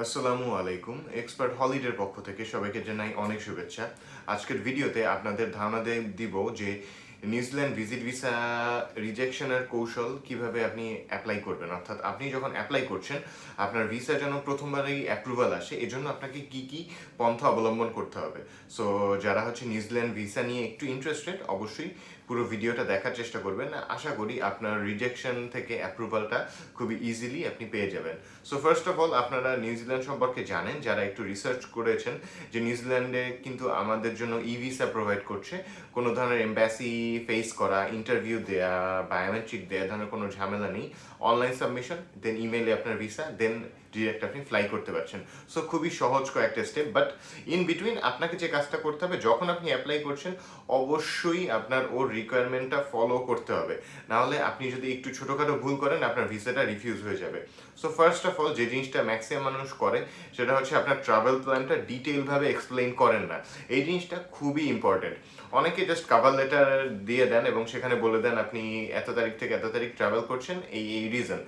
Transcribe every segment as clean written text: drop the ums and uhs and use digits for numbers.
আসসালামু আলাইকুম। এক্সপার্ট হলিডের পক্ষ থেকে সবাইকে জানাই অনেক শুভেচ্ছা। আজকের ভিডিওতে আপনাদের ধারণা দিব যে নিউজিল্যান্ড ভিজিট ভিসা রিজেকশনের কৌশল কিভাবে আপনি অ্যাপ্লাই করবেন। অর্থাৎ আপনি যখন অ্যাপ্লাই করছেন আপনার ভিসা যেন প্রথমবারেই অ্যাপ্রুভাল আসে, এজন্য আপনাকে কি কি পন্থা অবলম্বন করতে হবে। সো যারা নিউজিল্যান্ড ভিসা নিয়ে একটু ইন্টারেস্টেড, অবশ্যই পুরো ভিডিওটা দেখার চেষ্টা করবেন। আশা করি আপনার রিজেকশন থেকে অ্যাপ্রুভালটা খুবই ইজিলি আপনি পেয়ে যাবেন। সো ফার্স্ট অফ অল, আপনারা নিউজিল্যান্ড সম্পর্কে জানেন, যারা একটু রিসার্চ করেছেন, যে নিউজিল্যান্ডে কিন্তু আমাদের জন্য ই ভিসা প্রোভাইড করছে। কোনো ধরনের এম্বাসি ফেস করা, ইন্টারভিউ দেয়া, বায়োমেট্রিক দেয়া ধরনের কোনো ঝামেলা নেই। অনলাইন সাবমিশন, দেন ইমেইলে আপনার ভিসা, দেন ডিরেক্ট আপনি ফ্লাই করতে পারছেন। সো খুবই সহজ কয়েকটা স্টেপ, বাট ইন বিটুইন আপনাকে যে কাজটা করতে হবে, যখন আপনি অ্যাপ্লাই করছেন অবশ্যই আপনার ওর রিকোয়ারমেন্টটা ফলো করতে হবে। নাহলে আপনি যদি একটু ছোটোখাটো ভুল করেন আপনার ভিসাটা রিফিউজ হয়ে যাবে। সো ফার্স্ট অফ অল, যে জিনিসটা ম্যাক্সিমাম মানুষ করে সেটা হচ্ছে আপনার ট্রাভেল প্ল্যানটা ডিটেইলভাবে এক্সপ্লেইন করেন না। এই জিনিসটা খুবই ইম্পর্টেন্ট। অনেকে জাস্ট কভার লেটার দিয়ে দেন এবং সেখানে বলে দেন আপনি এত তারিখ থেকে এত তারিখ ট্রাভেল করছেন, এই রিজন।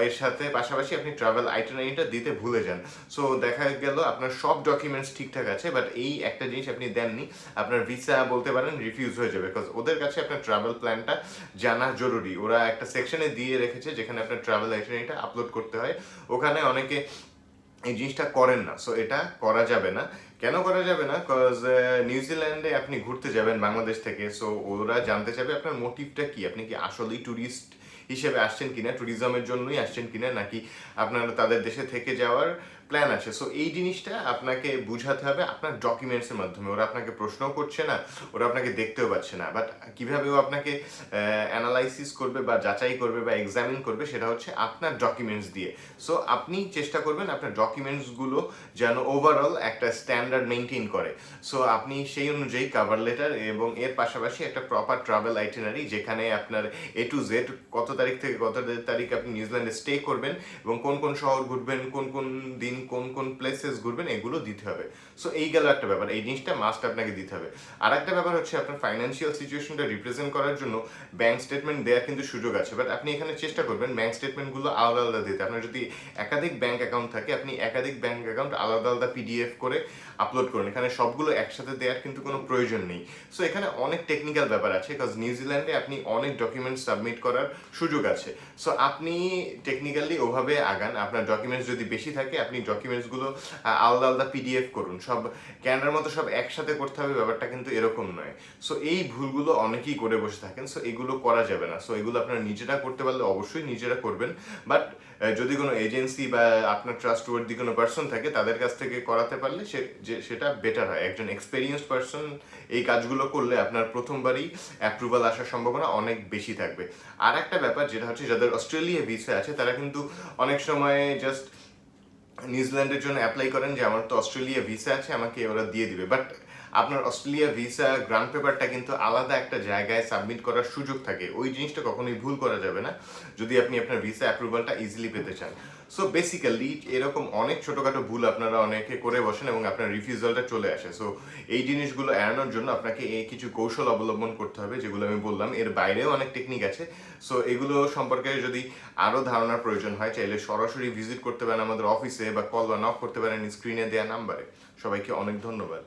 এর সাথে পাশাপাশি আপনি ট্রাভেল আইটিনারিটা দিতে ভুলে যান। সো দেখা গেল আপনার সব ডকুমেন্টস ঠিকঠাক আছে, বাট এই একটা জিনিস আপনি দেননি, আপনার ভিসা বলতে পারেন রিফিউজ হয়ে যাবে। বিকজ ওদের কাছে আপনার ট্রাভেল প্ল্যানটা জানা জরুরি। ওরা একটা সেকশনে দিয়ে রেখেছে যেখানে আপনার ট্রাভেল আইটিনারিটা আপলোড করতে হয়। ওখানে অনেকে এই জিনিসটা করেন না। সো এটা করা যাবে না। কেন করা যাবে না? কজ নিউজিল্যান্ডে আপনি ঘুরতে যাবেন বাংলাদেশ থেকে। সো ওরা জানতে চাইবে আপনার মোটিভটা কি, আপনি কি আসলেই ট্যুরিস্ট হিসেবে আসছেন কিনা, ট্যুরিজমের জন্যই আসছেন কিনা, নাকি আপনার তাদের দেশে থেকে যাওয়ার প্ল্যান আছে। সো এই জিনিসটা আপনাকে বুঝাতে হবে আপনার ডকুমেন্টসের মাধ্যমে। ওরা আপনাকে প্রশ্নও করছে না, ওরা আপনাকে দেখতেও পাচ্ছে না, বাট কীভাবে ও আপনাকে অ্যানালাইসিস করবে বা যাচাই করবে বা এক্সামিন করবে, সেটা হচ্ছে আপনার ডকুমেন্টস দিয়ে। সো আপনি চেষ্টা করবেন আপনার ডকুমেন্টসগুলো যেন ওভারঅল একটা স্ট্যান্ডার্ড মেনটেন করে। সো আপনি সেই অনুযায়ী কভার লেটার এবং এর পাশাপাশি একটা প্রপার ট্রাভেল আইটিনারি, যেখানে আপনার এ টু জেড কত তারিখ থেকে কত তারিখ আপনি নিউজিল্যান্ডে স্টে করবেন এবং কোন কোন শহর ঘুরবেন, কোন কোন দিন কোন কোন প্লেসেস ঘুরবেন, এগুলো দিতে হবে। সো এই গেল একটা ব্যাপার, এই জিনিসটা মাস্ট আপনাকে দিতে হবে। আর একটা ব্যাপার হচ্ছে আপনার ফাইন্যান্সিয়াল সিচুয়েশনটা রিপ্রেজেন্ট করার জন্য ব্যাংক স্টেটমেন্ট দেওয়ার কিন্তু সুযোগ আছে, বাট আপনি এখানে চেষ্টা করবেন ব্যাংক স্টেটমেন্টগুলো আলাদা আলাদা দিতে। আপনার যদি একাধিক ব্যাংক অ্যাকাউন্ট থাকে, আপনি একাধিক ব্যাংক অ্যাকাউন্ট আলাদা আলাদা পিডিএফ করে আপলোড করুন। এখানে সবগুলো একসাথে দেওয়ার কিন্তু কোনো প্রয়োজন নেই। সো এখানে অনেক টেকনিক্যাল ব্যাপার আছে, বিকজ নিউজিল্যান্ডে আপনি অনেক ডকুমেন্টস সাবমিট করার সুযোগ আছে। সো আপনি টেকনিক্যালি ওভাবে আগান। আপনার ডকুমেন্টস যদি বেশি থাকে, আপনি ডকুমেন্টসগুলো আলাদা আলাদা পিডিএফ করুন। সব ক্যানাডার মতো সব একসাথে করতে হবে, ব্যাপারটা কিন্তু এরকম নয়। সো এই ভুলগুলো অনেকেই করে বসে থাকেন। সো এগুলো করা যাবে না। সো এগুলো আপনারা নিজেরা করতে পারলে অবশ্যই নিজেরা করবেন, বাট যদি কোনো এজেন্সি বা আপনার ট্রাস্টওয়ার্দি কোনো পার্সন থাকে তাদের কাছ থেকে করাতে পারলে সেটা বেটার হয়। একজন এক্সপেরিয়েন্সড পার্সন এই কাজগুলো করলে আপনার প্রথমবারই অ্যাপ্রুভাল আসার সম্ভাবনা অনেক বেশি থাকবে। আর একটা ব্যাপার যেটা হচ্ছে, যাদের অস্ট্রেলিয়া ভিসা আছে তারা কিন্তু অনেক সময় জাস্ট নিউজিল্যান্ডের জন্য অ্যাপ্লাই করেন যে আমার তো অস্ট্রেলিয়া ভিসা আছে, আমাকে ওরা দিয়ে দিবে। বাট আপনার অস্ট্রেলিয়া ভিসা গ্রান্ট পেপারটা কিন্তু আলাদা একটা জায়গায় সাবমিট করার সুযোগ থাকে। ওই জিনিসটা কখনোই ভুল করা যাবে না যদি আপনি আপনার ভিসা অ্যাপ্রুভালটা ইজিলি পেতে চান। সো বেসিক্যালি এরকম অনেক ছোটোখাটো ভুল আপনারা অনেকে করে বসেন এবং আপনার রিফিউজালটা চলে আসে। সো এই জিনিসগুলো এড়ানোর জন্য আপনাকে কিছু কৌশল অবলম্বন করতে হবে, যেগুলো আমি বললাম। এর বাইরেও অনেক টেকনিক আছে। সো এগুলো সম্পর্কে যদি আরও ধারণার প্রয়োজন হয়, চাইলে সরাসরি ভিজিট করতে পারেন আমাদের অফিসে, বা কল বা নক করতে পারেন স্ক্রিনে দেওয়া নাম্বারে। সবাইকে অনেক ধন্যবাদ।